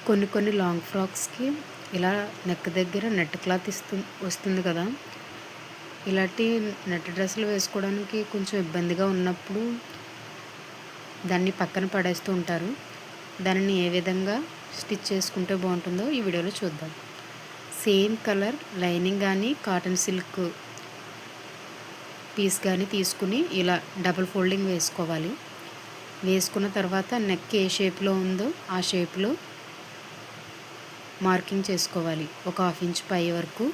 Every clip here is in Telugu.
కొన్ని లాంగ్ ఫ్రాక్స్కి ఇలా నెక్ దగ్గర నెట్ క్లాత్ వస్తుంది కదా. ఇలాంటి నెట్ డ్రెస్సులు వేసుకోవడానికి కొంచెం ఇబ్బందిగా ఉన్నప్పుడు దాన్ని పక్కన పడేస్తూ ఉంటారు. దానిని ఏ విధంగా స్టిచ్ చేసుకుంటే బాగుంటుందో ఈ వీడియోలో చూద్దాం. సేమ్ కలర్ లైనింగ్ కానీ కాటన్ సిల్క్ పీస్ కానీ తీసుకుని ఇలా డబుల్ ఫోల్డింగ్ వేసుకోవాలి. వేసుకున్న తర్వాత నెక్ ఏ షేప్లో ఉందో ఆ షేప్లో మార్కింగ్ చేసుకోవాలి. ఒక 1/2 ఇంచ్ పై వరకు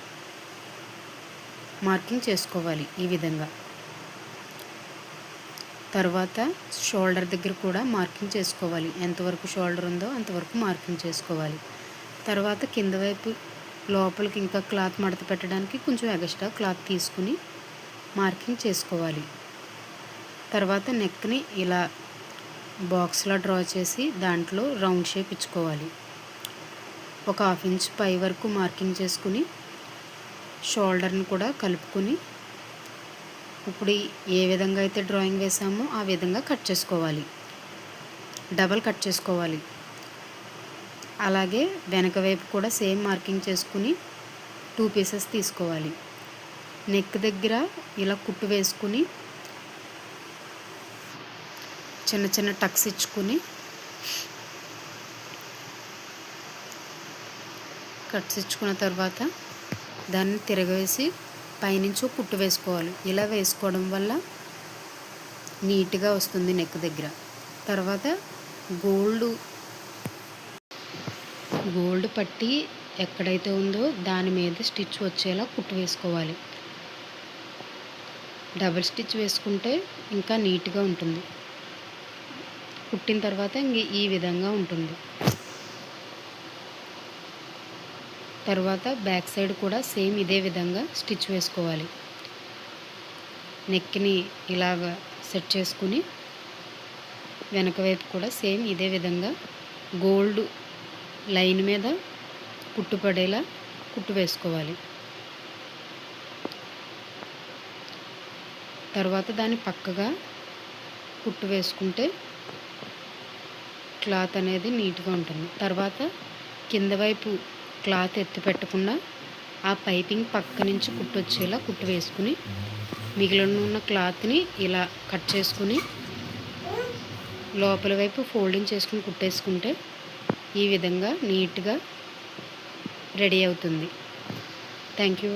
మార్కింగ్ చేసుకోవాలి ఈ విధంగా. తర్వాత షోల్డర్ దగ్గర కూడా మార్కింగ్ చేసుకోవాలి. ఎంతవరకు షోల్డర్ ఉందో అంతవరకు మార్కింగ్ చేసుకోవాలి. తర్వాత కింద వైపు లోపలికి ఇంకా క్లాత్ మడత పెట్టడానికి కొంచెం ఎక్స్ట్రా క్లాత్ తీసుకుని మార్కింగ్ చేసుకోవాలి. తర్వాత నెక్ని ఇలా బాక్స్లా డ్రా చేసి దాంట్లో రౌండ్ షేప్ ఇచ్చుకోవాలి. ఒక 1/2 ఇంచ్ పై వరకు మార్కింగ్ చేసుకుని షోల్డర్ని కూడా కలుపుకొని ఇప్పుడు ఏ విధంగా అయితే డ్రాయింగ్ వేసామో ఆ విధంగా కట్ చేసుకోవాలి. డబల్ కట్ చేసుకోవాలి. అలాగే వెనక వైపు కూడా సేమ్ మార్కింగ్ చేసుకుని 2 పీసెస్ తీసుకోవాలి. నెక్ దగ్గర ఇలా కుట్టు వేసుకుని చిన్న చిన్న టక్స్ ఇచ్చుకుని కట్స్ ఇచ్చుకున్న తర్వాత దాన్ని తిరగవేసి పైనుంచి కుట్టు వేసుకోవాలి. ఇలా వేసుకోవడం వల్ల నీట్గా వస్తుంది నెక్ దగ్గర. తర్వాత గోల్డ్ పట్టి ఎక్కడైతే ఉందో దాని మీద స్టిచ్ వచ్చేలా కుట్టు వేసుకోవాలి. డబుల్ స్టిచ్ వేసుకుంటే ఇంకా నీట్గా ఉంటుంది. కుట్టిన తర్వాత ఈ విధంగా ఉంటుంది. తర్వాత బ్యాక్ సైడ్ కూడా సేమ్ ఇదే విధంగా స్టిచ్ వేసుకోవాలి. నెక్ని ఇలాగ సెట్ చేసుకుని వెనక వైపు కూడా సేమ్ ఇదే విధంగా గోల్డ్ లైన్ మీద కుట్టు పడేలా కుట్టు వేసుకోవాలి. తర్వాత దాన్ని పక్కగా కుట్టు వేసుకుంటే క్లాత్ అనేది నీట్గా ఉంటుంది. తర్వాత కింద వైపు క్లాత్ ఎత్తి పెట్టకుండా ఆ పైపింగ్ పక్క నుంచి కుట్టు వచ్చేలా కుట్టు వేసుకుని మిగిలిన ఉన్న క్లాత్ని ఇలా కట్ చేసుకుని లోపల వైపు ఫోల్డింగ్ చేసుకుని కుట్టేసుకుంటే ఈ విధంగా నీట్గా రెడీ అవుతుంది. Thank you.